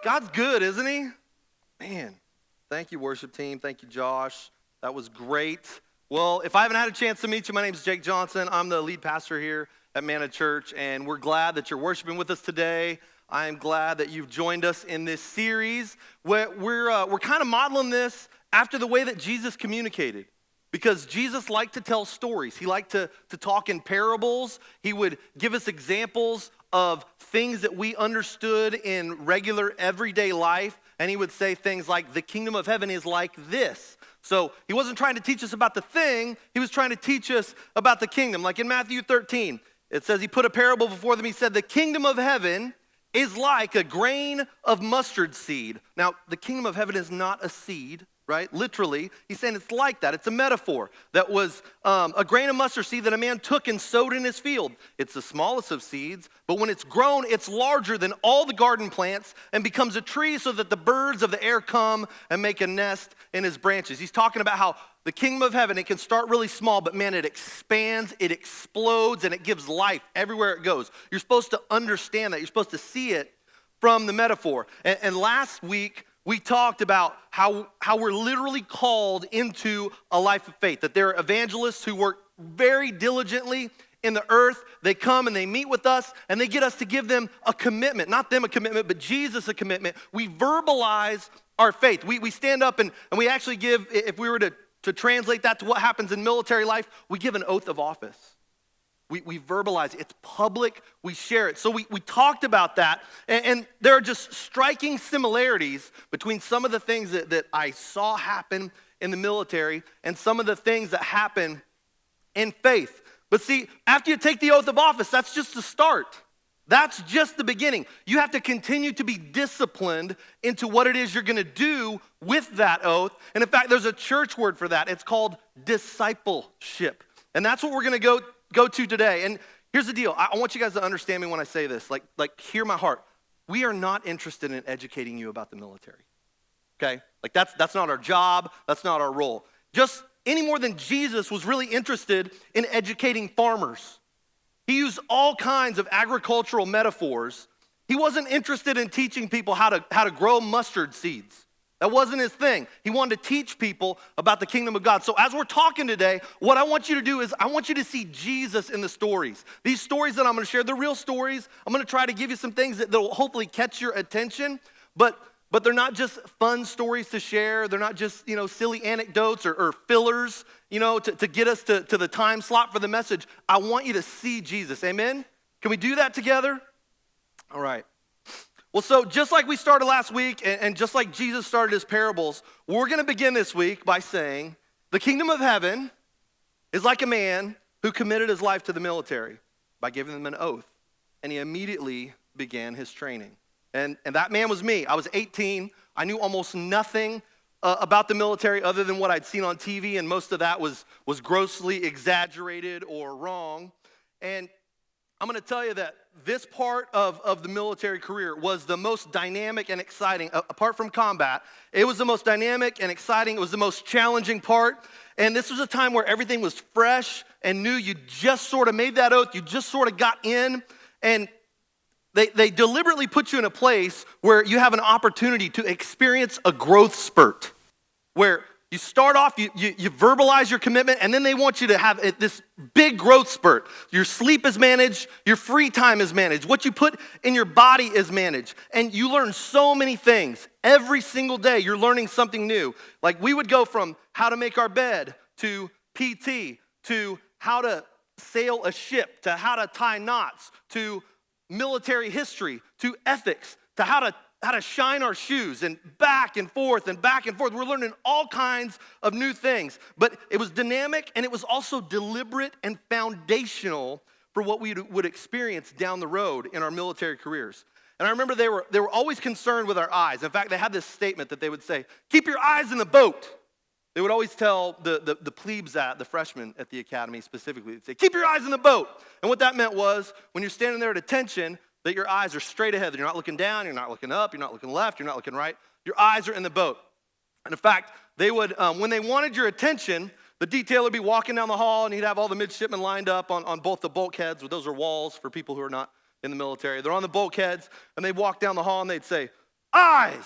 God's good, isn't he? Man, thank you, worship team. Thank you, Josh. That was great. Well, if I haven't had a chance to meet you, my name is Jake Johnson. I'm the lead pastor here at Manna Church, and we're glad that you're worshiping with us today. I am glad that you've joined us in this series. We're kind of modeling this after the way that Jesus communicated, because Jesus liked to tell stories. He liked to talk in parables. He would give us examples of things that we understood in regular everyday life, and he would say things like, the kingdom of heaven is like this. So he wasn't trying to teach us about the thing, he was trying to teach us about the kingdom. Like in Matthew 13, it says he put a parable before them. He said, the kingdom of heaven is like a grain of mustard seed. Now, the kingdom of heaven is not a seed, right? Literally, he's saying it's like that. It's a metaphor. That was a grain of mustard seed that a man took and sowed in his field. It's the smallest of seeds, but when it's grown, it's larger than all the garden plants and becomes a tree so that the birds of the air come and make a nest in his branches. He's talking about how the kingdom of heaven, it can start really small, but man, it expands, it explodes, and it gives life everywhere it goes. You're supposed to understand that. You're supposed to see it from the metaphor. And last week, we talked about how we're literally called into a life of faith, that there are evangelists who work very diligently in the earth. They come and they meet with us and they get us to give them a commitment, not them a commitment, but Jesus a commitment. We verbalize our faith. We stand up and we actually give, if we were to translate that to what happens in military life, we give an oath of office. We verbalize it. It's public. We share it. So we talked about that. And there are just striking similarities between some of the things that I saw happen in the military and some of the things that happen in faith. But see, after you take the oath of office, that's just the start. That's just the beginning. You have to continue to be disciplined into what it is you're going to do with that oath. And in fact, there's a church word for that. It's called discipleship. And that's what we're going to go to today. And here's the deal. I want you guys to understand me when I say this. Like hear my heart. We are not interested in educating you about the military. Okay? Like that's not our job. That's not our role. Just any more than Jesus was really interested in educating farmers. He used all kinds of agricultural metaphors. He wasn't interested in teaching people how to grow mustard seeds. That wasn't his thing. He wanted to teach people about the kingdom of God. So as we're talking today, what I want you to do is I want you to see Jesus in the stories. These stories that I'm going to share, they're real stories. I'm going to try to give you some things that will hopefully catch your attention, but they're not just fun stories to share. They're not just, silly anecdotes or fillers, to get us to the time slot for the message. I want you to see Jesus. Amen? Can we do that together? All right. Well, so just like we started last week and just like Jesus started his parables, we're going to begin this week by saying the kingdom of heaven is like a man who committed his life to the military by giving them an oath, and he immediately began his training. And that man was me. I was 18. I knew almost nothing about the military other than what I'd seen on TV, and most of that was grossly exaggerated or wrong. And I'm going to tell you that this part of the military career was the most dynamic and exciting. Apart from combat, it was the most dynamic and exciting. It was the most challenging part. And this was a time where everything was fresh and new. You just sort of made that oath. You just sort of got in. And they deliberately put you in a place where you have an opportunity to experience a growth spurt, where you start off, you verbalize your commitment, and then they want you to have this big growth spurt. Your sleep is managed, your free time is managed, what you put in your body is managed, and you learn so many things. Every single day, you're learning something new. Like we would go from how to make our bed to PT, to how to sail a ship, to how to tie knots, to military history, to ethics, to how to shine our shoes, and back and forth and back and forth. We're learning all kinds of new things. But it was dynamic, and it was also deliberate and foundational for what we would experience down the road in our military careers. And I remember they were always concerned with our eyes. In fact, they had this statement that they would say, keep your eyes in the boat. They would always tell the plebes the freshmen at the academy specifically, they'd say, keep your eyes in the boat. And what that meant was, when you're standing there at attention, that your eyes are straight ahead. You're not looking down, you're not looking up, you're not looking left, you're not looking right. Your eyes are in the boat. And in fact, they would, when they wanted your attention, the detailer would be walking down the hall, and he'd have all the midshipmen lined up on both the bulkheads. Those are walls for people who are not in the military. They're on the bulkheads, and they'd walk down the hall, and they'd say, eyes.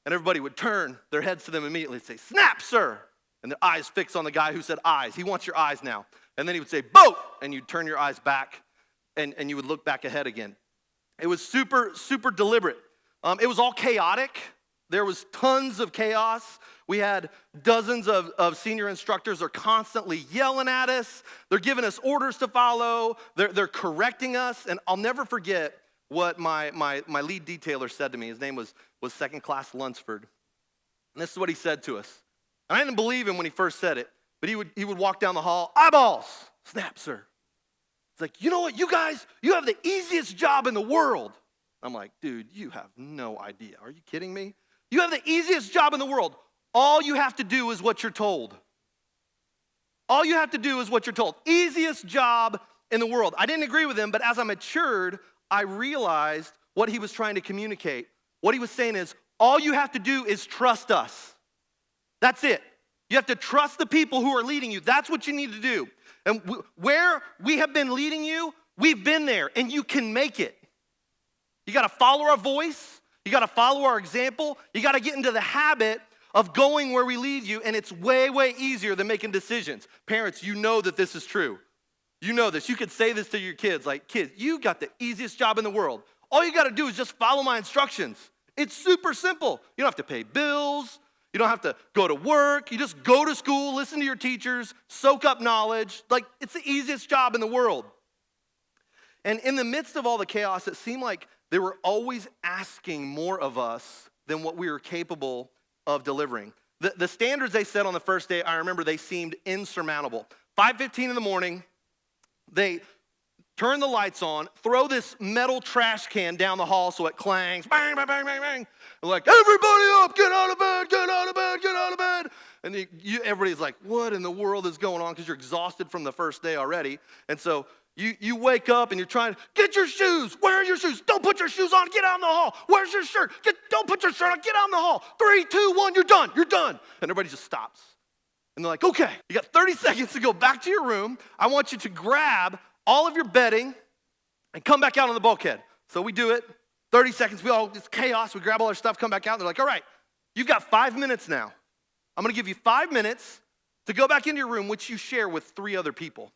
And everybody would turn their heads to them immediately and say, snap, sir. And their eyes fixed on the guy who said eyes. He wants your eyes now. And then he would say, boat. And you'd turn your eyes back and you would look back ahead again. It was super, super deliberate. It was all chaotic. There was tons of chaos. We had dozens of senior instructors. They're constantly yelling at us. They're giving us orders to follow. They're correcting us. And I'll never forget what my lead detailer said to me. His name was second class Lunsford. And this is what he said to us. And I didn't believe him when he first said it, but he would walk down the hall, eyeballs, snap, sir. It's like, you know what, you guys, you have the easiest job in the world. I'm like, dude, you have no idea. Are you kidding me? You have the easiest job in the world. All you have to do is what you're told. All you have to do is what you're told. Easiest job in the world. I didn't agree with him, but as I matured, I realized what he was trying to communicate. What he was saying is, all you have to do is trust us. That's it. You have to trust the people who are leading you. That's what you need to do. And where we have been leading you, we've been there, and you can make it. You got to follow our voice. You got to follow our example. You got to get into the habit of going where we lead you, and it's way, way easier than making decisions. Parents, you know that this is true. You know this. You could say this to your kids, like, kids, you got the easiest job in the world. All you got to do is just follow my instructions. It's super simple. You don't have to pay bills. You don't have to go to work. You just go to school, listen to your teachers, soak up knowledge. Like, it's the easiest job in the world. And in the midst of all the chaos, it seemed like they were always asking more of us than what we were capable of delivering. The standards they set on the first day, I remember they seemed insurmountable. 5:15 in the morning, they turn the lights on, throw this metal trash can down the hall so it clangs, bang, bang, bang, bang, bang. They're like, everybody up, get out of bed, get out of bed, get out of bed. And everybody's like, what in the world is going on? Because you're exhausted from the first day already. And so you wake up and you're trying to, get your shoes, where are your shoes? Don't put your shoes on, get out in the hall. Where's your shirt? Don't put your shirt on, get out in the hall. 3, 2, 1, you're done, you're done. And everybody just stops. And they're like, okay, you got 30 seconds to go back to your room. I want you to grab all of your bedding and come back out on the bulkhead. So we do it, 30 seconds, it's chaos. We grab all our stuff, come back out. And they're like, all right, you've got 5 minutes now. I'm gonna give you 5 minutes to go back into your room, which you share with 3 other people.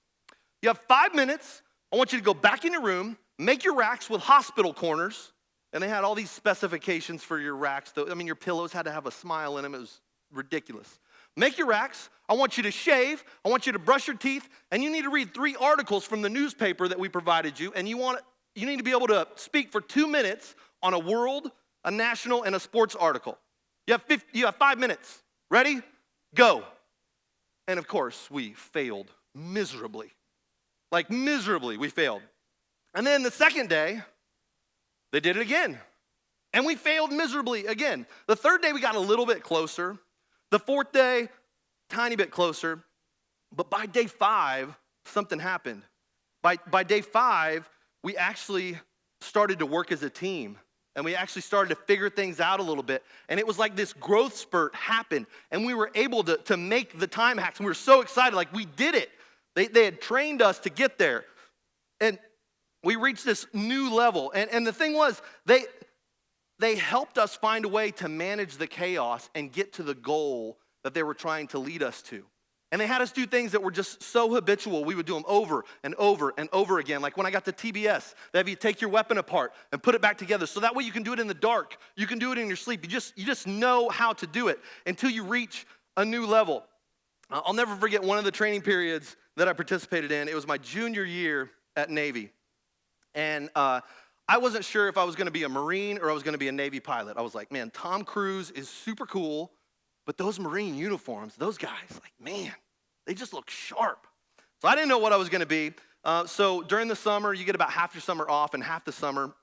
You have 5 minutes. I want you to go back in your room, make your racks with hospital corners. And they had all these specifications for your racks. I mean, your pillows had to have a smile in them. It was ridiculous. Make your racks. I want you to shave. I want you to brush your teeth. And you need to read 3 articles from the newspaper that we provided you. And you need to be able to speak for 2 minutes on a world, a national, and a sports article. You have 5 minutes. Ready? Go. And of course, we failed miserably. Like miserably, we failed. And then the second day, they did it again. And we failed miserably again. The third day, we got a little bit closer. The fourth day, tiny bit closer. But by day 5, something happened. By day 5, we actually started to work as a team. And we actually started to figure things out a little bit. And it was like this growth spurt happened. And we were able to make the time hacks. And we were so excited, like we did it. They had trained us to get there. And we reached this new level. And the thing was, they helped us find a way to manage the chaos and get to the goal that they were trying to lead us to. And they had us do things that were just so habitual. We would do them over and over and over again. Like when I got to TBS, they have you take your weapon apart and put it back together. So that way you can do it in the dark. You can do it in your sleep. You just know how to do it until you reach a new level. I'll never forget one of the training periods that I participated in. It was my junior year at Navy. And I wasn't sure if I was going to be a Marine or I was going to be a Navy pilot. I was like, man, Tom Cruise is super cool, but those Marine uniforms, those guys, like, man, they just look sharp. So I didn't know what I was going to be. So during the summer, you get about half your summer off, and half the summer,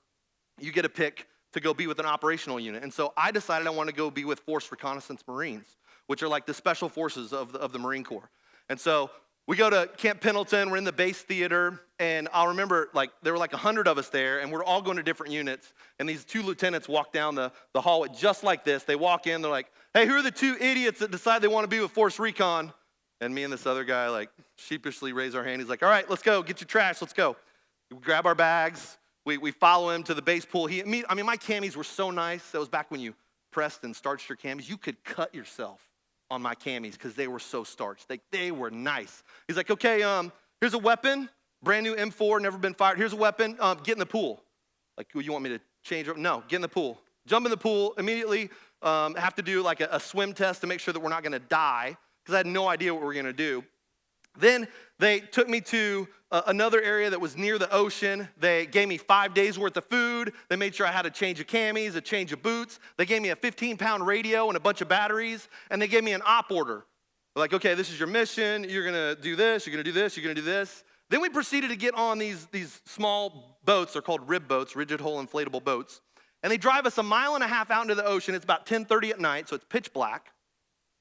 you get a pick to go be with an operational unit. And so I decided I want to go be with Force Reconnaissance Marines, which are like the special forces of the Marine Corps. And so we go to Camp Pendleton, we're in the base theater, and I'll remember there were 100 of us there, and we're all going to different units, and these 2 lieutenants walk down the hallway just like this. They walk in, they're like, hey, who are the 2 idiots that decide they want to be with Force Recon? And me and this other guy sheepishly raise our hand. He's like, all right, let's go, get your trash, let's go. We grab our bags, We follow him to the base pool. My camis were so nice. That was back when you pressed and starched your camis. You could cut yourself on my camis because they were so starched. They were nice. He's like, okay, here's a weapon, brand new M4, never been fired. Here's a weapon, get in the pool. Like, you want me to change? No, get in the pool. Jump in the pool immediately. Have to do like a swim test to make sure that we're not going to die because I had no idea what we were going to do. Then they took me to another area that was near the ocean. They gave me 5 days worth of food. They made sure I had a change of camis, a change of boots. They gave me a 15-pound radio and a bunch of batteries, and they gave me an op order. They're like, okay, this is your mission. You're going to do this. You're going to do this. You're going to do this. Then we proceeded to get on these small boats. They're called rib boats, rigid hull inflatable boats. And they drive us 1.5 miles out into the ocean. It's about 10:30 at night, so it's pitch black.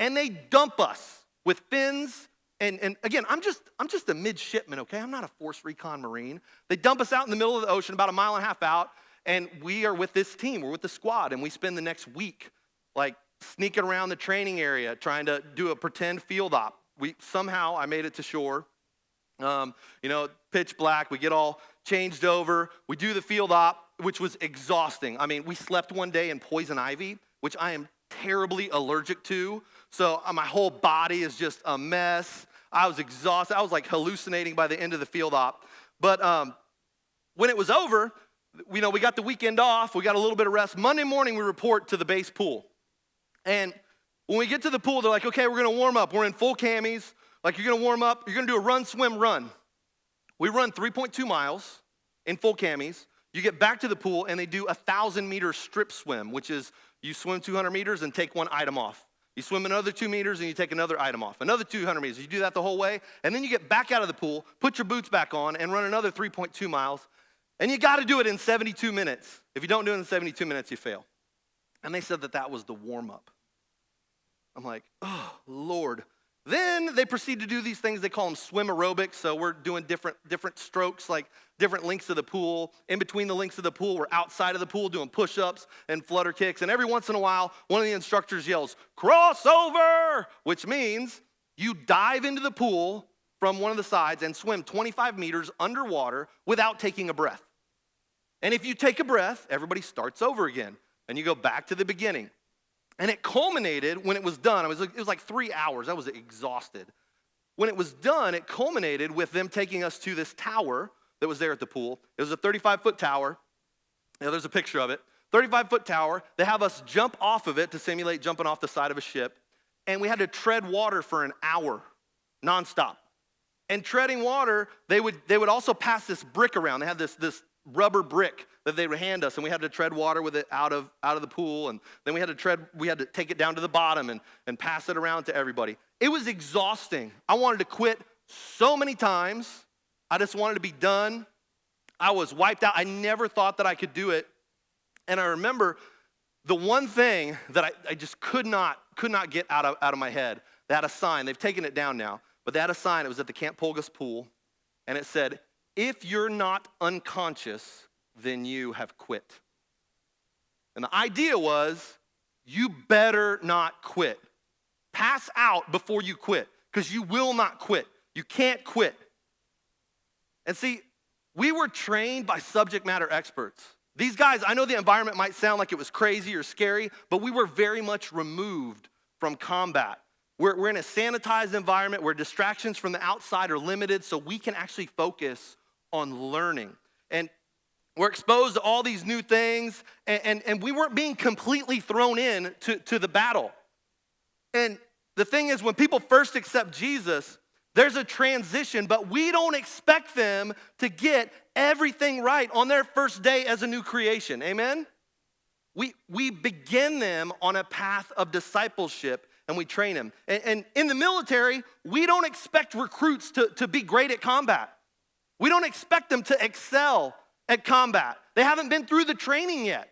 And they dump us with fins. And again, I'm just a midshipman, okay? I'm not a force recon Marine. They dump us out in the middle of the ocean, about 1.5 miles out, and we are with this team. We're with the squad, and we spend the next week like sneaking around the training area, trying to do a pretend field op. Somehow I made it to shore. Pitch black. We get all changed over. We do the field op, which was exhausting. I mean, we slept one day in poison ivy, which I am terribly allergic to. So my whole body is just a mess. I was exhausted. I was like hallucinating by the end of the field op. But when it was over, we got the weekend off. We got a little bit of rest. Monday morning, we report to the base pool. And when we get to the pool, they're like, okay, we're going to warm up. We're in full camis. Like, you're going to warm up. You're going to do a run, swim, run. We run 3.2 miles in full camis. You get back to the pool, and they do a 1,000-meter strip swim, which is you swim 200 meters and take one item off. You swim another 2 meters, and you take another item off. Another 200 meters. You do that the whole way, and then you get back out of the pool, put your boots back on, and run another 3.2 miles. And you got to do it in 72 minutes. If you don't do it in 72 minutes, you fail. And they said that was the warm-up. I'm like, oh, Lord. Then they proceed to do these things. They call them swim aerobics. So we're doing different strokes, like different lengths of the pool. In between the lengths of the pool, we're outside of the pool doing push-ups and flutter kicks. And every once in a while, one of the instructors yells, crossover, which means you dive into the pool from one of the sides and swim 25 meters underwater without taking a breath. And if you take a breath, everybody starts over again. And you go back to the beginning. And it culminated when it was done. It was like 3 hours. I was exhausted. When it was done, it culminated with them taking us to this tower that was there at the pool. It was a 35-foot tower. There's a picture of it. 35-foot tower. They have us jump off of it to simulate jumping off the side of a ship. And we had to tread water for an hour, nonstop. And treading water, they would also pass this brick around. They had this rubber brick that they would hand us, and we had to tread water with it out of the pool, and then we had to take it down to the bottom and pass it around to everybody. It was exhausting. I wanted to quit so many times. I just wanted to be done. I was wiped out. I never thought that I could do it. And I remember the one thing that I just could not get out of my head. They had a sign. They've taken it down now, but they had a sign. It was at the Camp Polgus pool, and it said, "If you're not unconscious, then you have quit." And the idea was, you better not quit. Pass out before you quit, because you will not quit. You can't quit. And see, we were trained by subject matter experts. These guys, I know the environment might sound like it was crazy or scary, but we were very much removed from combat. We're in a sanitized environment where distractions from the outside are limited, so we can actually focus on learning. And we're exposed to all these new things, and we weren't being completely thrown in to the battle. And the thing is, when people first accept Jesus, there's a transition, but we don't expect them to get everything right on their first day as a new creation. Amen? We begin them on a path of discipleship, and we train them. And in the military, we don't expect recruits to be great at combat. We don't expect them to excel at combat. They haven't been through the training yet.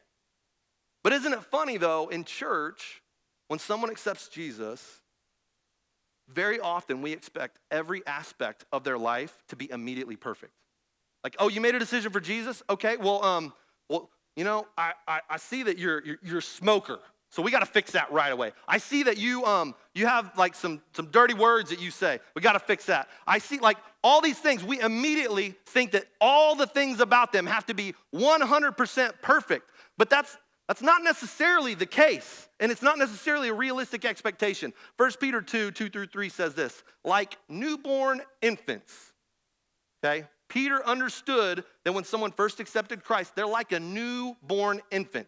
But isn't it funny, though, in church, when someone accepts Jesus, very often we expect every aspect of their life to be immediately perfect. Like, oh, you made a decision for Jesus? Okay, well, I see that you're a smoker, so we got to fix that right away. I see that you have like some dirty words that you say. We got to fix that. I see, like, all these things, we immediately think that all the things about them have to be 100% perfect. But that's not necessarily the case, and it's not necessarily a realistic expectation. 1 Peter 2:2-3 says this, like newborn infants, okay? Peter understood that when someone first accepted Christ, they're like a newborn infant.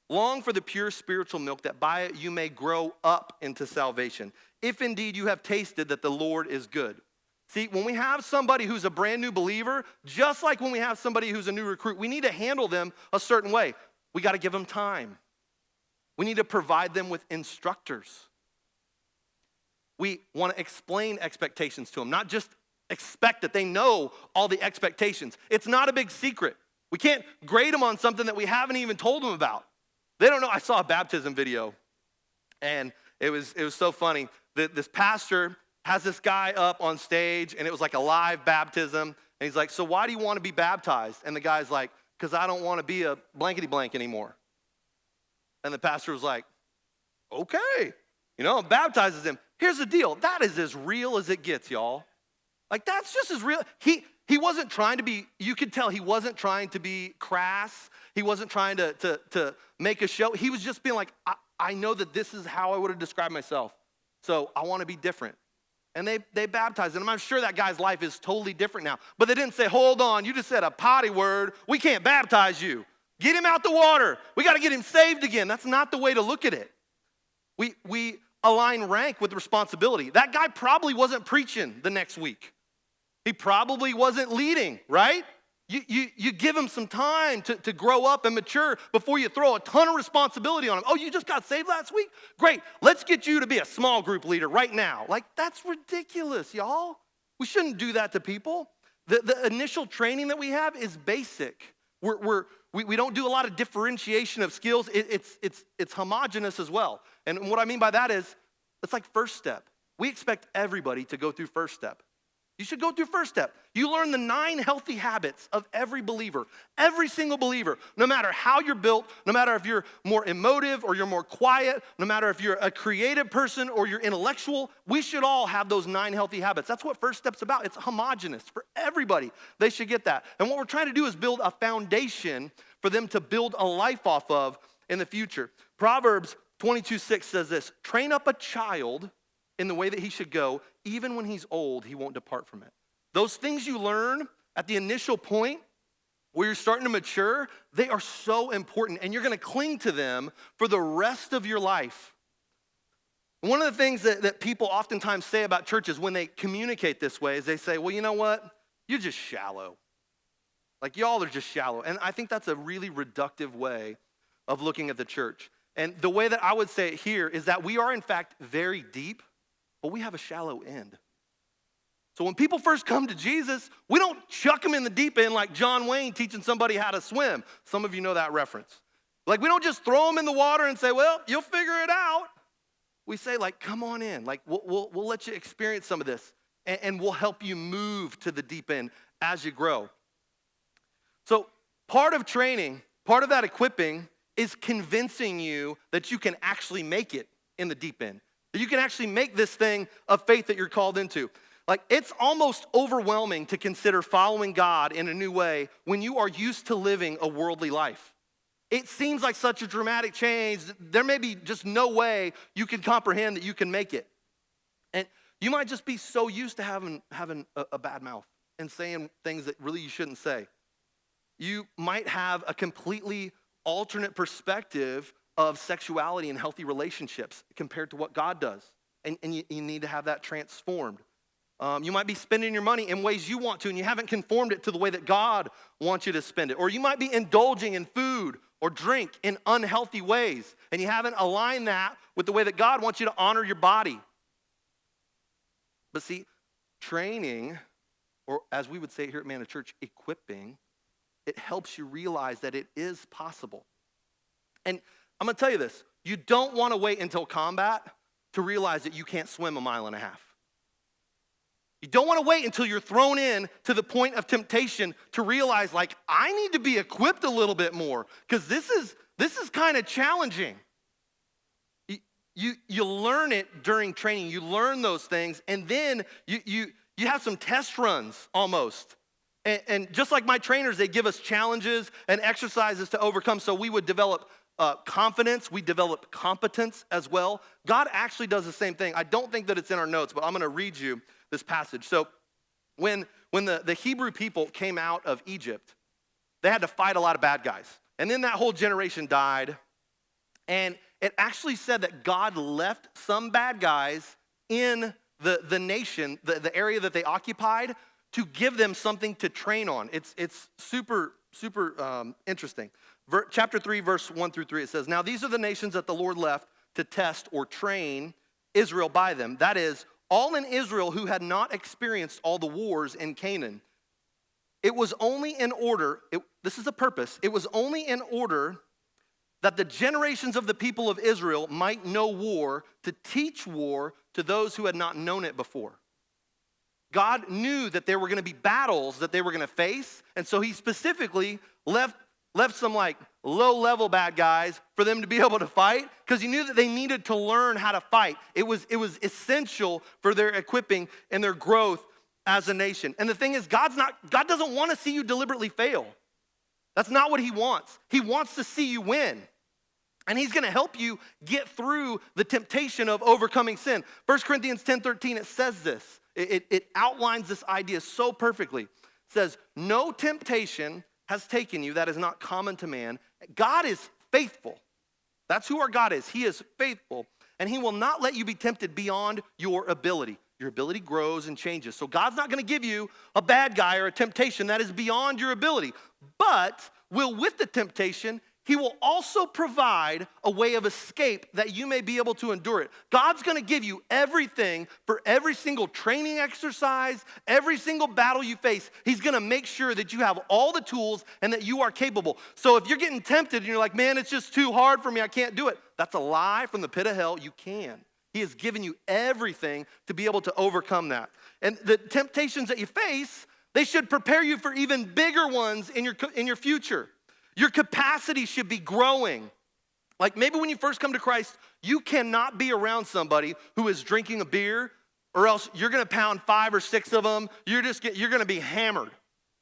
Long for the pure spiritual milk, that by it you may grow up into salvation, if indeed you have tasted that the Lord is good. See, when we have somebody who's a brand new believer, just like when we have somebody who's a new recruit, we need to handle them a certain way. We got to give them time. We need to provide them with instructors. We want to explain expectations to them, not just expect that they know all the expectations. It's not a big secret. We can't grade them on something that we haven't even told them about. They don't know. I saw a baptism video, and it was so funny. This pastor has this guy up on stage, and it was like a live baptism, and he's like, so why do you want to be baptized? And the guy's like, because I don't want to be a blankety blank anymore. And the pastor was like, okay, baptizes him. Here's the deal. That is as real as it gets, y'all. Like, that's just as real. He wasn't trying to be, you could tell he wasn't trying to be crass. He wasn't trying to make a show. He was just being like, I know that this is how I would have described myself. So I want to be different. And they baptized him. I'm sure that guy's life is totally different now. But they didn't say, hold on, you just said a potty word. We can't baptize you. Get him out the water. We got to get him saved again. That's not the way to look at it. We align rank with responsibility. That guy probably wasn't preaching the next week. He probably wasn't leading, right? You give him some time to grow up and mature before you throw a ton of responsibility on him. Oh, you just got saved last week? Great. Let's get you to be a small group leader right now. Like, that's ridiculous, y'all. We shouldn't do that to people. The initial training that we have is basic. We don't do a lot of differentiation of skills. It's homogenous as well. And what I mean by that is, it's like first step. We expect everybody to go through first step. You should go through first step. You learn the 9 healthy habits of every believer, every single believer, no matter how you're built, no matter if you're more emotive or you're more quiet, no matter if you're a creative person or you're intellectual, we should all have those 9 healthy habits. That's what first step's about. It's homogenous for everybody. They should get that. And what we're trying to do is build a foundation for them to build a life off of in the future. Proverbs 22:6 says this, train up a child in the way that he should go, even when he's old, he won't depart from it. Those things you learn at the initial point where you're starting to mature, they are so important, and you're going to cling to them for the rest of your life. One of the things that people oftentimes say about churches when they communicate this way is they say, well, you know what? You're just shallow. Like, y'all are just shallow. And I think that's a really reductive way of looking at the church. And the way that I would say it here is that we are, in fact, very deep, but we have a shallow end. So when people first come to Jesus, we don't chuck them in the deep end like John Wayne teaching somebody how to swim. Some of you know that reference. Like, we don't just throw them in the water and say, well, you'll figure it out. We say, like, come on in. Like, we'll let you experience some of this, and we'll help you move to the deep end as you grow. So part of training, part of that equipping is convincing you that you can actually make it in the deep end. That you can actually make this thing of faith that you're called into. Like, it's almost overwhelming to consider following God in a new way when you are used to living a worldly life. It seems like such a dramatic change. There may be just no way you can comprehend that you can make it. And you might just be so used to having a bad mouth and saying things that really you shouldn't say. You might have a completely alternate perspective of sexuality and healthy relationships compared to what God does. And you need to have that transformed. You might be spending your money in ways you want to, and you haven't conformed it to the way that God wants you to spend it. Or you might be indulging in food or drink in unhealthy ways, and you haven't aligned that with the way that God wants you to honor your body. But see, training, or as we would say here at Manna Church, equipping, it helps you realize that it is possible. And I'm going to tell you this. You don't want to wait until combat to realize that you can't swim a mile and a half. You don't want to wait until you're thrown in to the point of temptation to realize, like, I need to be equipped a little bit more because this is kind of challenging. You learn it during training. You learn those things, and then you You have some test runs almost. And just like my trainers, they give us challenges and exercises to overcome so we would develop confidence, we develop competence as well. God actually does the same thing. I don't think that it's in our notes, but I'm going to read you this passage. So when the Hebrew people came out of Egypt, they had to fight a lot of bad guys. And then that whole generation died. And it actually said that God left some bad guys in the nation, the area that they occupied, to give them something to train on. It's super interesting. Chapter 3, verse 1 through 3, it says, "Now these are the nations that the Lord left to test or train Israel by them. That is, all in Israel who had not experienced all the wars in Canaan. It was only in order, this is a purpose, it was only in order that the generations of the people of Israel might know war, to teach war to those who had not known it before." God knew that there were going to be battles that they were going to face, and so he specifically left some like low-level bad guys for them to be able to fight, because he knew that they needed to learn how to fight. It was essential for their equipping and their growth as a nation. And the thing is, God doesn't want to see you deliberately fail. That's not what he wants. He wants to see you win. And he's going to help you get through the temptation of overcoming sin. 1 Corinthians 10:13, it says this. It outlines this idea so perfectly. It says, "No temptation has taken you that is not common to man. God is faithful." That's who our God is. He is faithful. "And he will not let you be tempted beyond your ability." Your ability grows and changes. So God's not going to give you a bad guy or a temptation that is beyond your ability. But with the temptation, he will also provide a way of escape that you may be able to endure it. God's going to give you everything for every single training exercise, every single battle you face. He's going to make sure that you have all the tools and that you are capable. So if you're getting tempted and you're like, "Man, it's just too hard for me, I can't do it," that's a lie from the pit of hell. You can. He has given you everything to be able to overcome that. And the temptations that you face, they should prepare you for even bigger ones in your future. Your capacity should be growing. Like maybe when you first come to Christ, you cannot be around somebody who is drinking a beer, or else you're going to pound 5 or 6 of them. You're going to be hammered.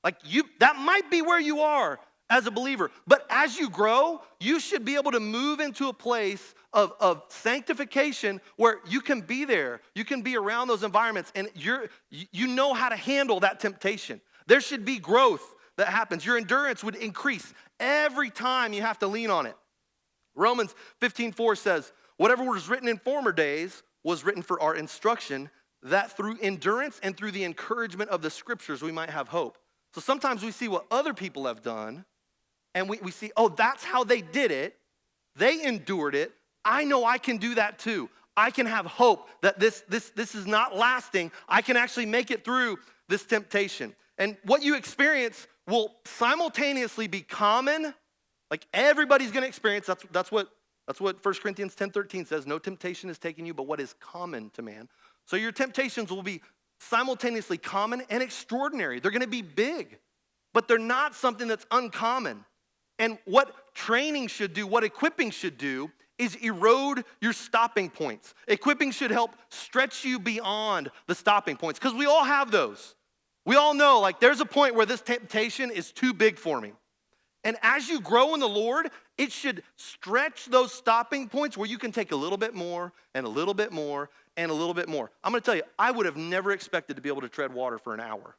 That might be where you are as a believer. But as you grow, you should be able to move into a place of sanctification where you can be there. You can be around those environments, and you know how to handle that temptation. There should be growth that happens. Your endurance would increase every time you have to lean on it. Romans 15:4 says, "Whatever was written in former days was written for our instruction, that through endurance and through the encouragement of the scriptures we might have hope." So sometimes we see what other people have done, and we see, oh, that's how they did it. They endured it. I know I can do that too. I can have hope that this is not lasting. I can actually make it through this temptation. And what you experience will simultaneously be common. Like everybody's going to experience. That's what 1 Corinthians 10:13 says. "No temptation is taken you, but what is common to man." So your temptations will be simultaneously common and extraordinary. They're going to be big, but they're not something that's uncommon. And what training should do, what equipping should do, is erode your stopping points. Equipping should help stretch you beyond the stopping points, because we all have those. We all know, like, there's a point where this temptation is too big for me. And as you grow in the Lord, it should stretch those stopping points where you can take a little bit more and a little bit more and a little bit more. I'm going to tell you, I would have never expected to be able to tread water for an hour,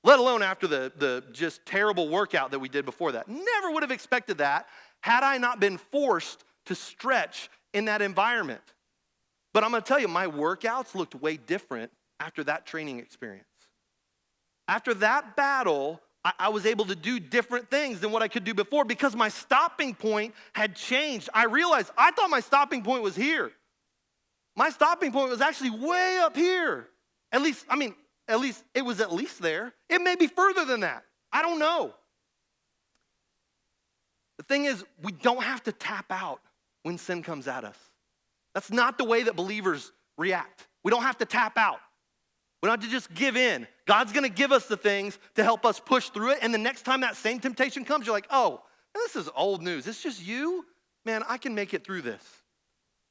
let alone after the just terrible workout that we did before that. Never would have expected that had I not been forced to stretch in that environment. But I'm going to tell you, my workouts looked way different after that training experience. After that battle, I was able to do different things than what I could do before, because my stopping point had changed. I realized I thought my stopping point was here. My stopping point was actually way up here. At least it was at least there. It may be further than that. I don't know. The thing is, we don't have to tap out when sin comes at us. That's not the way that believers react. We don't have to tap out. We don't have to just give in. God's going to give us the things to help us push through it. And the next time that same temptation comes, you're like, "Oh, this is old news. It's just you? Man, I can make it through this."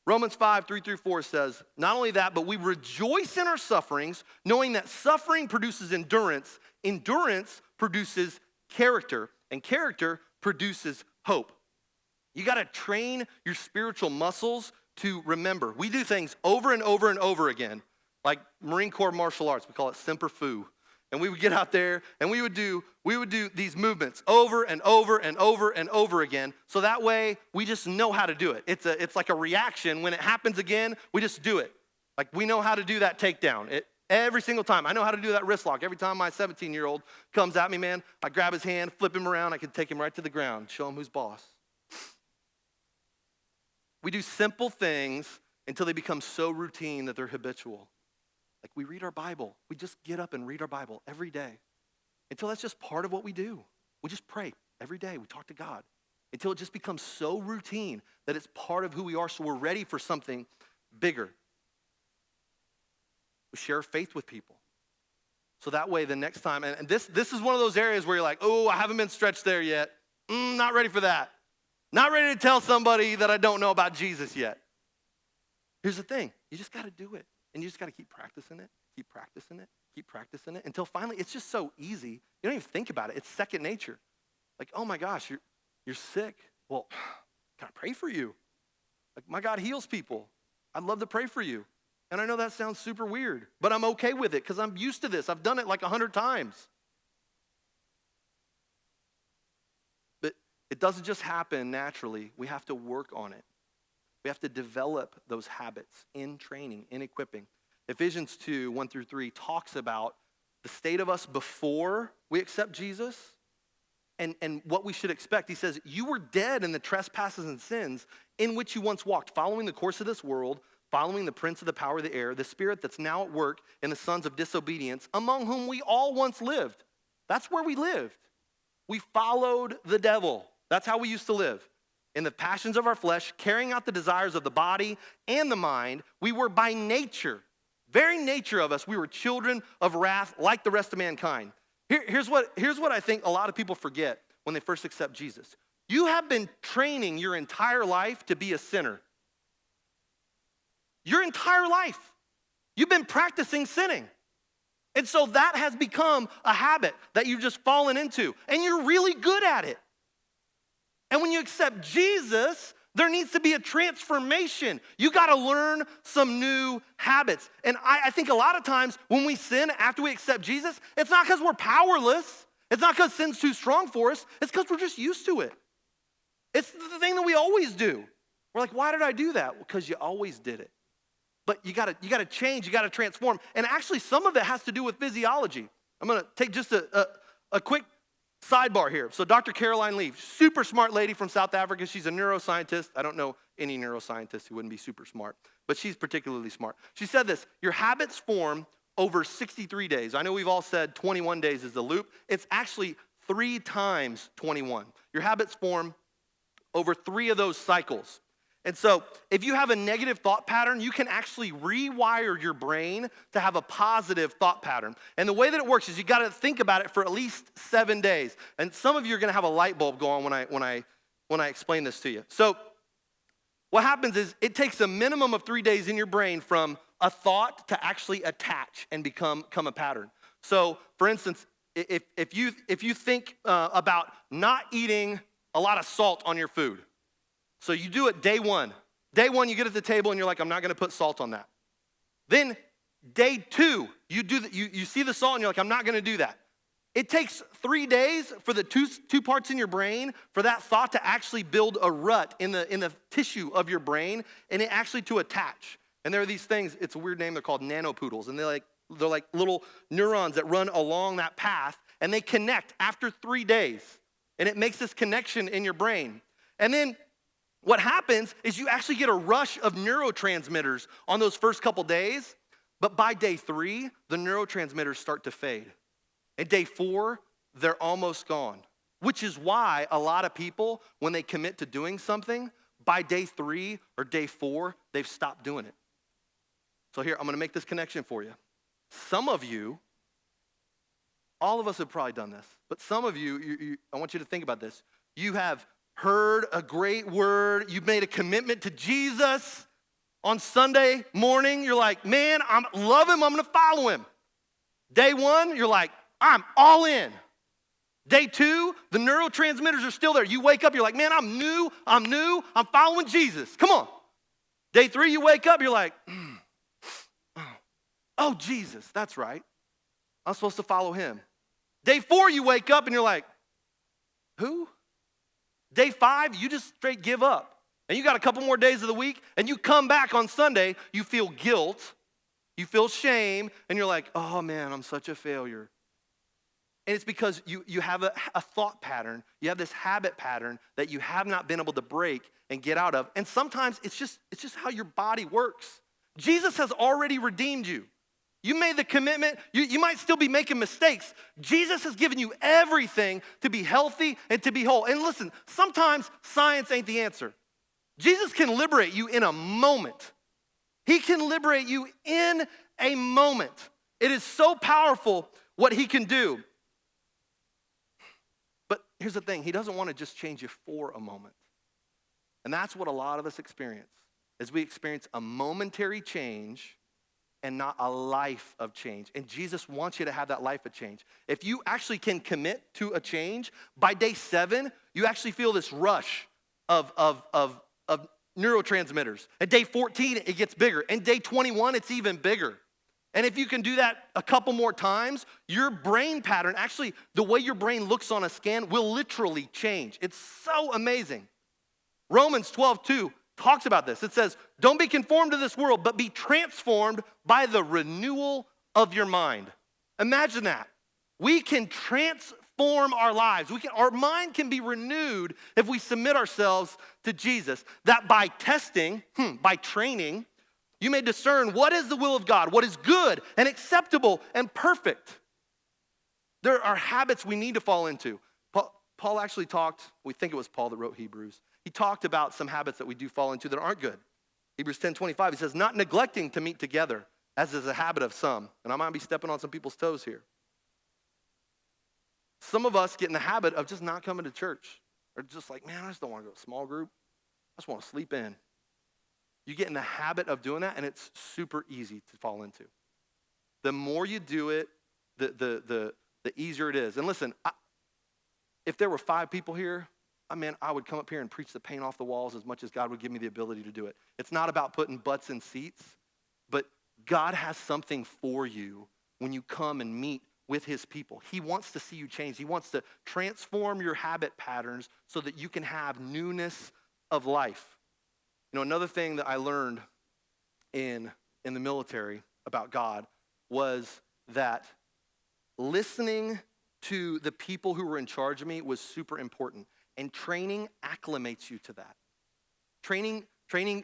Romans 5, 3-4 says, not only that, but we rejoice in our sufferings, knowing that suffering produces endurance. Endurance produces character, and character produces hope. You got to train your spiritual muscles to remember. We do things over and over and over again, like Marine Corps martial arts. We call it semper fu. And we would get out there and we would do these movements over and over and over and over again. So that way we just know how to do it. It's like a reaction. When it happens again, we just do it. Like we know how to do that takedown. Every single time. I know how to do that wrist lock. Every time my 17-year-old comes at me, man, I grab his hand, flip him around. I can take him right to the ground, show him who's boss. We do simple things until they become so routine that they're habitual. Like we read our Bible. We just get up and read our Bible every day until that's just part of what we do. We just pray every day. We talk to God until it just becomes so routine that it's part of who we are, so we're ready for something bigger. We share faith with people. So that way the next time, and this is one of those areas where you're like, oh, I haven't been stretched there yet. Not ready for that. Not ready to tell somebody that I don't know about Jesus yet. Here's the thing. You just got to do it. And you just got to keep practicing it, keep practicing it, keep practicing it until finally it's just so easy. You don't even think about it. It's second nature. Like, oh my gosh, you're sick. Well, can I pray for you? Like, my God heals people. I'd love to pray for you. And I know that sounds super weird, but I'm okay with it because I'm used to this. I've done it like 100 times. But it doesn't just happen naturally. We have to work on it. We have to develop those habits in training, in equipping. Ephesians 2, 1-3 talks about the state of us before we accept Jesus and what we should expect. He says, you were dead in the trespasses and sins in which you once walked, following the course of this world, following the prince of the power of the air, the spirit that's now at work in the sons of disobedience, among whom we all once lived. That's where we lived. We followed the devil. That's how we used to live. In the passions of our flesh, carrying out the desires of the body and the mind, we were by nature, very nature of us, we were children of wrath like the rest of mankind. Here's what I think a lot of people forget when they first accept Jesus. You have been training your entire life to be a sinner. Your entire life. You've been practicing sinning. And so that has become a habit that you've just fallen into, and you're really good at it. And when you accept Jesus, there needs to be a transformation. You got to learn some new habits. And I think a lot of times when we sin after we accept Jesus, it's not because we're powerless. It's not because sin's too strong for us. It's because we're just used to it. It's the thing that we always do. We're like, why did I do that? Because you always did it. But you got to change. You got to transform. And actually, some of it has to do with physiology. I'm going to take just a quick sidebar here. So Dr. Caroline Leaf, super smart lady from South Africa. She's a neuroscientist. I don't know any neuroscientist who wouldn't be super smart, but she's particularly smart. She said this, your habits form over 63 days. I know we've all said 21 days is the loop. It's actually 3 times 21. Your habits form over 3 of those cycles. And so if you have a negative thought pattern, you can actually rewire your brain to have a positive thought pattern. And the way that it works is you got to think about it for at least 7 days. And some of you are going to have a light bulb go on when I explain this to you. So what happens is it takes a minimum of 3 days in your brain from a thought to actually attach and become a pattern. So for instance, if you think about not eating a lot of salt on your food, so you do it day one. Day one, you get at the table and you're like, I'm not going to put salt on that. Then day 2, you see the salt and you're like, I'm not going to do that. It takes 3 days for the two parts in your brain for that thought to actually build a rut in the tissue of your brain and it actually to attach. And there are these things, it's a weird name, they're called nanopoodles. And they're like little neurons that run along that path and they connect after 3 days. And it makes this connection in your brain. And then what happens is you actually get a rush of neurotransmitters on those first couple days, but by day 3, the neurotransmitters start to fade. At day 4, they're almost gone, which is why a lot of people, when they commit to doing something, by day 3 or day 4, they've stopped doing it. So here, I'm going to make this connection for you. Some of you, all of us have probably done this, but some of you, I want you to think about this. You have heard a great word, you've made a commitment to Jesus, On Sunday morning, you're like, man, I love him, I'm gonna follow him. Day one, you're like, I'm all in. Day two, the neurotransmitters are still there. You wake up, you're like, man, I'm new, I'm following Jesus. Come on. Day three, you wake up, you're like, oh, Jesus, that's right. I'm supposed to follow him. Day four, you wake up and you're like, who? Day five, you just straight give up. And you got a couple more days of the week, and you come back on Sunday, you feel guilt, you feel shame, and you're like, oh man, I'm such a failure. And it's because you have a thought pattern, you have this habit pattern that you have not been able to break and get out of. And sometimes it's just how your body works. Jesus has already redeemed you. You made the commitment. You might still be making mistakes. Jesus has given you everything to be healthy and to be whole. And listen, sometimes science ain't the answer. Jesus can liberate you in a moment. He can liberate you in a moment. It is so powerful what he can do. But here's the thing, he doesn't want to just change you for a moment. And that's what a lot of us experience, is we experience a momentary change and not a life of change. And Jesus wants you to have that life of change. If you actually can commit to a change, by day 7, you actually feel this rush of neurotransmitters. At day 14, it gets bigger. And day 21, it's even bigger. And if you can do that a couple more times, your brain pattern, actually the way your brain looks on a scan will literally change. It's so amazing. Romans 12:2 talks about this. It says, don't be conformed to this world, but be transformed by the renewal of your mind. Imagine that. We can transform our lives. Our mind can be renewed if we submit ourselves to Jesus. That by testing, by training, you may discern what is the will of God, what is good and acceptable and perfect. There are habits we need to fall into. Paul actually talked, we think it was Paul that wrote Hebrews. He talked about some habits that we do fall into that aren't good. Hebrews 10:25, he says, not neglecting to meet together, as is a habit of some. And I might be stepping on some people's toes here. Some of us get in the habit of just not coming to church. Or just like, man, I just don't want to go to a small group. I just want to sleep in. You get in the habit of doing that, and it's super easy to fall into. The more you do it, the easier it is. And listen, if there were 5 people here, I would come up here and preach the paint off the walls as much as God would give me the ability to do it. It's not about putting butts in seats, but God has something for you when you come and meet with his people. He wants to see you change. He wants to transform your habit patterns so that you can have newness of life. You know, another thing that I learned in the military about God was that listening to the people who were in charge of me was super important. And training acclimates you to that. Training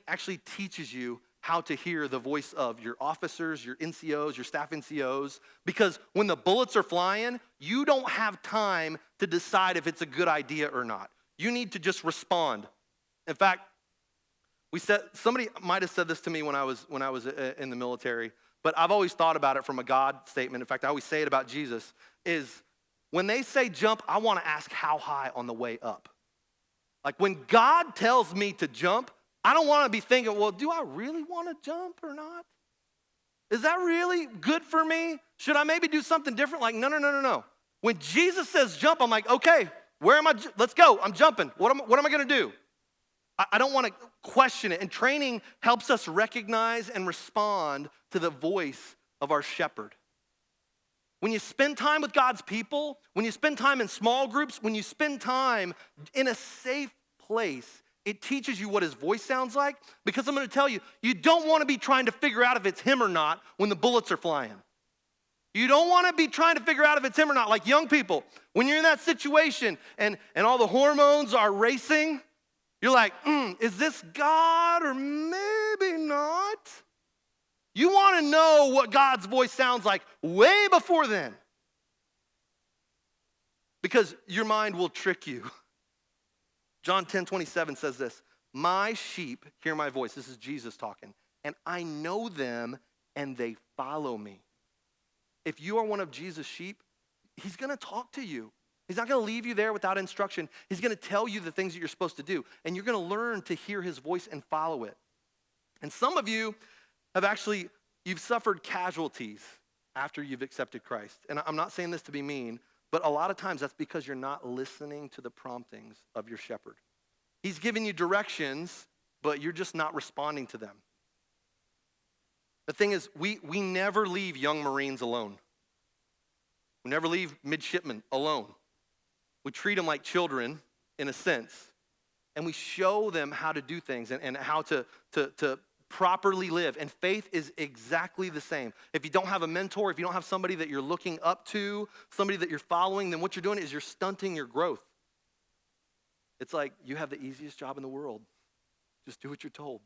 actually teaches you how to hear the voice of your officers, your NCOs, your staff NCOs, because when the bullets are flying, you don't have time to decide if it's a good idea or not. You need to just respond. In fact, somebody might have said this to me when I was in the military, but I've always thought about it from a God statement. In fact, I always say it about Jesus, is when they say jump, I want to ask how high on the way up. Like when God tells me to jump, I don't want to be thinking, well, do I really want to jump or not? Is that really good for me? Should I maybe do something different? Like, no. When Jesus says jump, I'm like, okay, where am I? Let's go. I'm jumping. What am I going to do? I don't want to question it. And training helps us recognize and respond to the voice of our shepherd. When you spend time with God's people, when you spend time in small groups, when you spend time in a safe place, it teaches you what his voice sounds like. Because I'm going to tell you, you don't want to be trying to figure out if it's him or not when the bullets are flying. You don't want to be trying to figure out if it's him or not. Like young people, when you're in that situation and all the hormones are racing, you're like, is this God or maybe not? You want to know what God's voice sounds like way before then. Because your mind will trick you. John 10:27 says this, my sheep hear my voice. This is Jesus talking. And I know them and they follow me. If you are one of Jesus' sheep, he's going to talk to you. He's not going to leave you there without instruction. He's going to tell you the things that you're supposed to do. And you're going to learn to hear his voice and follow it. And some of you you've suffered casualties after you've accepted Christ. And I'm not saying this to be mean, but a lot of times that's because you're not listening to the promptings of your shepherd. He's giving you directions, but you're just not responding to them. The thing is, we never leave young Marines alone. We never leave midshipmen alone. We treat them like children, in a sense, and we show them how to do things and how to properly live. And faith is exactly the same. If you don't have a mentor, if you don't have somebody that you're looking up to, somebody that you're following, then what you're doing is you're stunting your growth. It's like you have the easiest job in the world. Just do what you're told.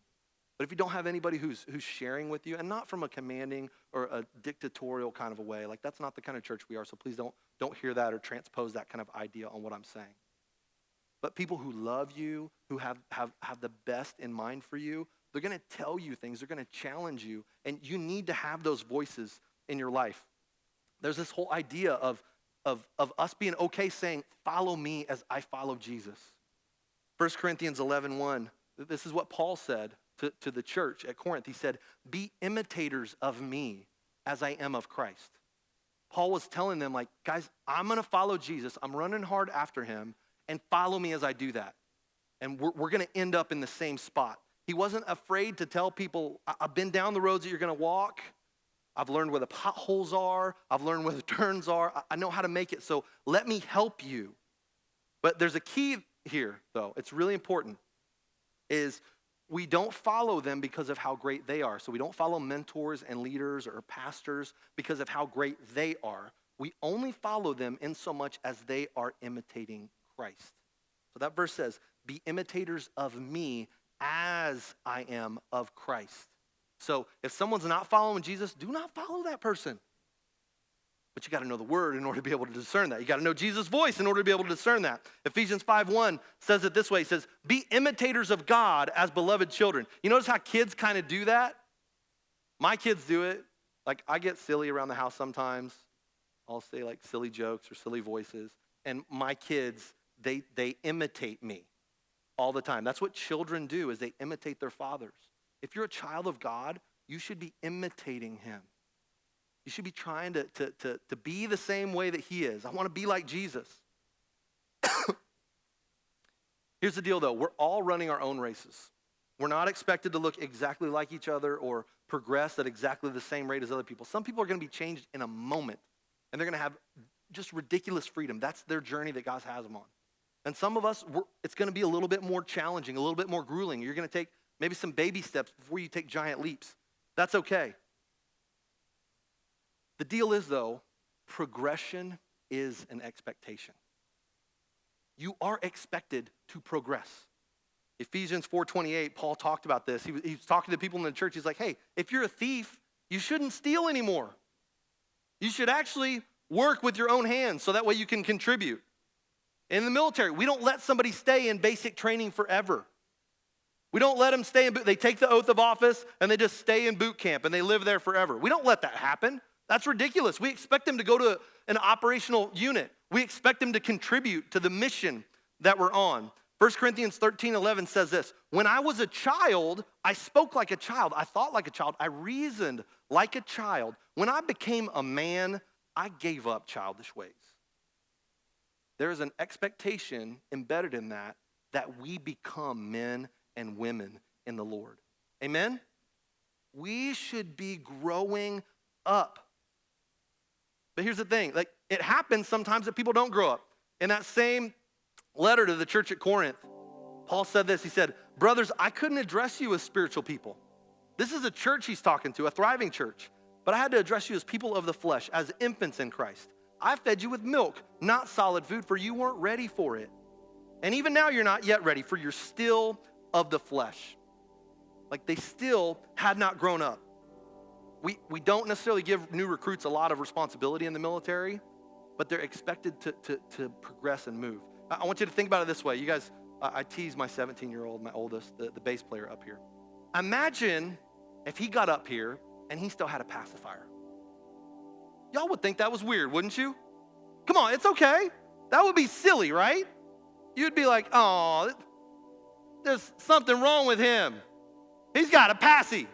But if you don't have anybody who's sharing with you, and not from a commanding or a dictatorial kind of a way, like that's not the kind of church we are, so please don't hear that or transpose that kind of idea on what I'm saying. But people who love you, who have the best in mind for you, they're going to tell you things, they're going to challenge you, and you need to have those voices in your life. There's this whole idea of us being okay saying, follow me as I follow Jesus. 1 Corinthians 11:1, this is what Paul said to the church at Corinth. He said, be imitators of me as I am of Christ. Paul was telling them, like, guys, I'm going to follow Jesus. I'm running hard after him, and follow me as I do that. And we're going to end up in the same spot. He wasn't afraid to tell people, I've been down the roads that you're going to walk. I've learned where the potholes are. I've learned where the turns are. I know how to make it, so let me help you. But there's a key here, though. It's really important, is we don't follow them because of how great they are. So we don't follow mentors and leaders or pastors because of how great they are. We only follow them in so much as they are imitating Christ. So that verse says, be imitators of me as I am of Christ. So if someone's not following Jesus, do not follow that person. But you got to know the word in order to be able to discern that. You got to know Jesus' voice in order to be able to discern that. Ephesians 5:1 says it this way. It says, be imitators of God as beloved children. You notice how kids kind of do that? My kids do it. Like, I get silly around the house sometimes. I'll say like silly jokes or silly voices. And my kids, they imitate me all the time. That's what children do, is they imitate their fathers. If you're a child of God, you should be imitating him. You should be trying to be the same way that he is. I want to be like Jesus. Here's the deal, though. We're all running our own races. We're not expected to look exactly like each other or progress at exactly the same rate as other people. Some people are going to be changed in a moment, and they're going to have just ridiculous freedom. That's their journey that God has them on. And some of us, it's going to be a little bit more challenging, a little bit more grueling. You're going to take maybe some baby steps before you take giant leaps. That's okay. The deal is, though, progression is an expectation. You are expected to progress. Ephesians 4:28, Paul talked about this. He was talking to people in the church. He's like, hey, if you're a thief, you shouldn't steal anymore. You should actually work with your own hands so that way you can contribute. In the military, we don't let somebody stay in basic training forever. We don't let them stay in boot. They take the oath of office and they just stay in boot camp and they live there forever. We don't let that happen. That's ridiculous. We expect them to go to an operational unit. We expect them to contribute to the mission that we're on. 1 Corinthians 13:11 says this, when I was a child, I spoke like a child. I thought like a child. I reasoned like a child. When I became a man, I gave up childish ways. There is an expectation embedded in that we become men and women in the Lord. Amen? We should be growing up. But here's the thing, like, it happens sometimes that people don't grow up. In that same letter to the church at Corinth, Paul said this. He said, brothers, I couldn't address you as spiritual people. This is a church he's talking to, a thriving church. But I had to address you as people of the flesh, as infants in Christ. I fed you with milk, not solid food, for you weren't ready for it. And even now you're not yet ready, for you're still of the flesh. Like, they still had not grown up. We don't necessarily give new recruits a lot of responsibility in the military, but they're expected to progress and move. I want you to think about it this way. You guys, I tease my 17-year-old, my oldest, the bass player up here. Imagine if he got up here and he still had a pacifier. Y'all would think that was weird, wouldn't you? Come on, it's okay. That would be silly, right? You'd be like, oh, there's something wrong with him. He's got a passy.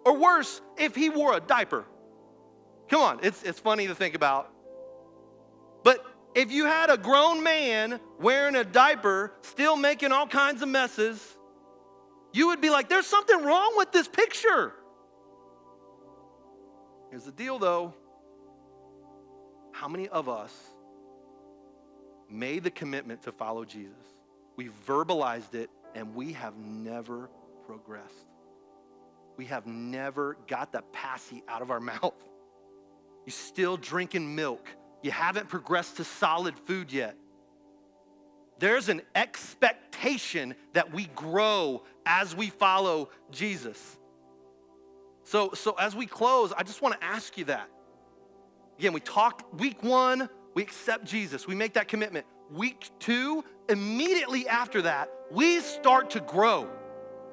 Or worse, if he wore a diaper. Come on, it's funny to think about. But if you had a grown man wearing a diaper, still making all kinds of messes, you would be like, there's something wrong with this picture. Here's the deal though. How many of us made the commitment to follow Jesus? We verbalized it and we have never progressed. We have never got the passy out of our mouth. You're still drinking milk. You haven't progressed to solid food yet. There's an expectation that we grow as we follow Jesus. So as we close, I just want to ask you that. Again, we talked week 1, we accept Jesus. We make that commitment. Week 2, immediately after that, we start to grow.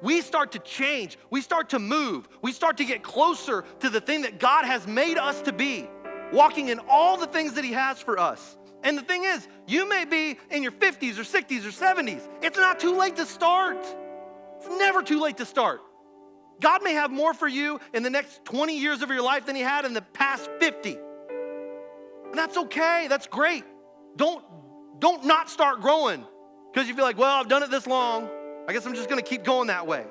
We start to change. We start to move. We start to get closer to the thing that God has made us to be, walking in all the things that he has for us. And the thing is, you may be in your 50s or 60s or 70s. It's not too late to start. It's never too late to start. God may have more for you in the next 20 years of your life than he had in the past 50. And that's okay. That's great. Don't not start growing because you feel like, well, I've done it this long. I guess I'm just going to keep going that way.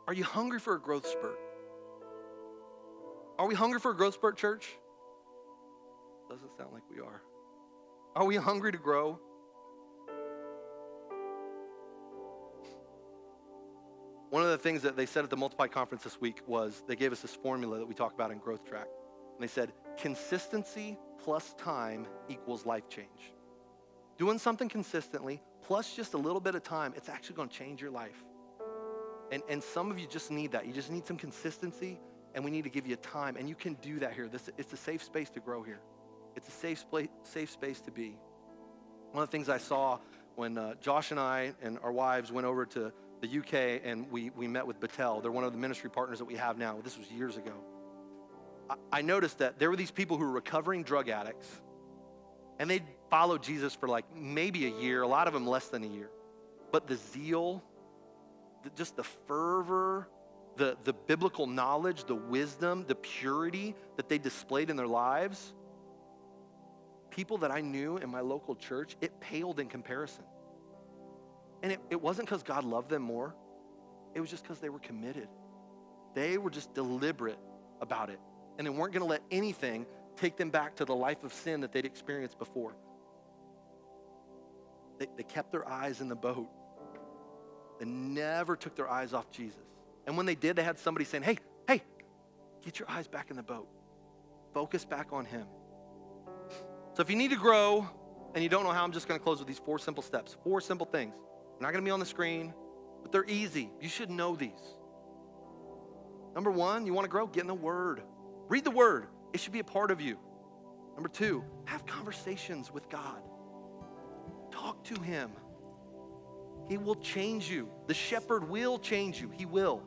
Are you hungry for a growth spurt? Are we hungry for a growth spurt, church? Doesn't sound like we are. Are we hungry to grow? One of the things that they said at the Multiply conference this week was they gave us this formula that we talk about in Growth Track. And they said, consistency plus time equals life change. Doing something consistently plus just a little bit of time, it's actually going to change your life. And some of you just need that. You just need some consistency, and we need to give you time. And you can do that here. It's a safe space to grow here. It's a safe space to be. One of the things I saw when Josh and I and our wives went over to the UK and we met with Battelle. They're one of the ministry partners that we have now. This was years ago. I noticed that there were these people who were recovering drug addicts, and they followed Jesus for like maybe a year, a lot of them less than a year. But the zeal, just the fervor, the biblical knowledge, the wisdom, the purity that they displayed in their lives, people that I knew in my local church, it paled in comparison. And it wasn't because God loved them more. It was just because they were committed. They were just deliberate about it. And they weren't going to let anything take them back to the life of sin that they'd experienced before. They kept their eyes in the boat. They never took their eyes off Jesus. And when they did, they had somebody saying, hey, get your eyes back in the boat. Focus back on him. So if you need to grow and you don't know how, I'm just going to close with these 4 simple steps. 4 simple things. They're not going to be on the screen, but they're easy. You should know these. Number 1, you want to grow? Get in the Word. Read the Word. It should be a part of you. Number 2, have conversations with God. Talk to him. He will change you. The shepherd will change you. He will.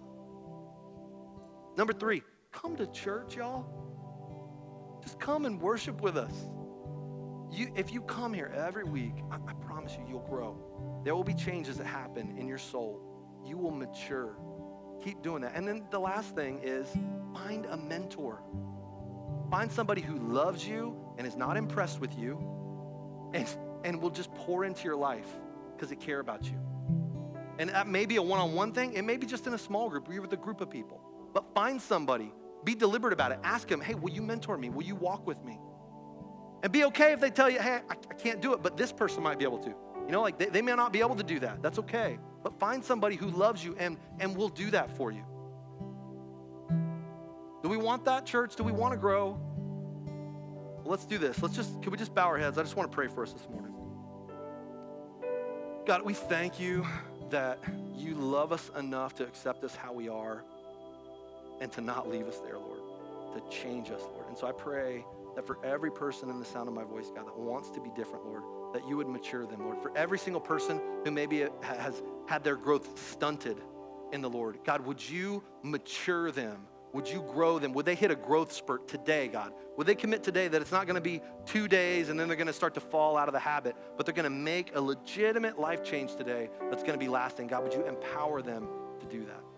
Number 3, come to church, y'all. Just come and worship with us. If you come here every week, I promise you, you'll grow. There will be changes that happen in your soul. You will mature. Keep doing that. And then the last thing is find a mentor. Find somebody who loves you and is not impressed with you and will just pour into your life because they care about you. And that may be a one-on-one thing. It may be just in a small group where you're with a group of people. But find somebody. Be deliberate about it. Ask them, hey, will you mentor me? Will you walk with me? And be okay if they tell you, hey, I can't do it, but this person might be able to. You know, like they may not be able to do that. That's okay. But find somebody who loves you and will do that for you. Do we want that, church? Do we want to grow? Well, let's do this. Can we just bow our heads? I just want to pray for us this morning. God, we thank you that you love us enough to accept us how we are and to not leave us there, Lord, to change us, Lord. And so I pray that for every person in the sound of my voice, God, that wants to be different, Lord, that you would mature them, Lord. For every single person who maybe has had their growth stunted in the Lord, God, would you mature them? would you grow them? Would they hit a growth spurt today, God? Would they commit today that it's not going to be 2 days and then they're going to start to fall out of the habit, but they're going to make a legitimate life change today that's going to be lasting? God, would you empower them to do that?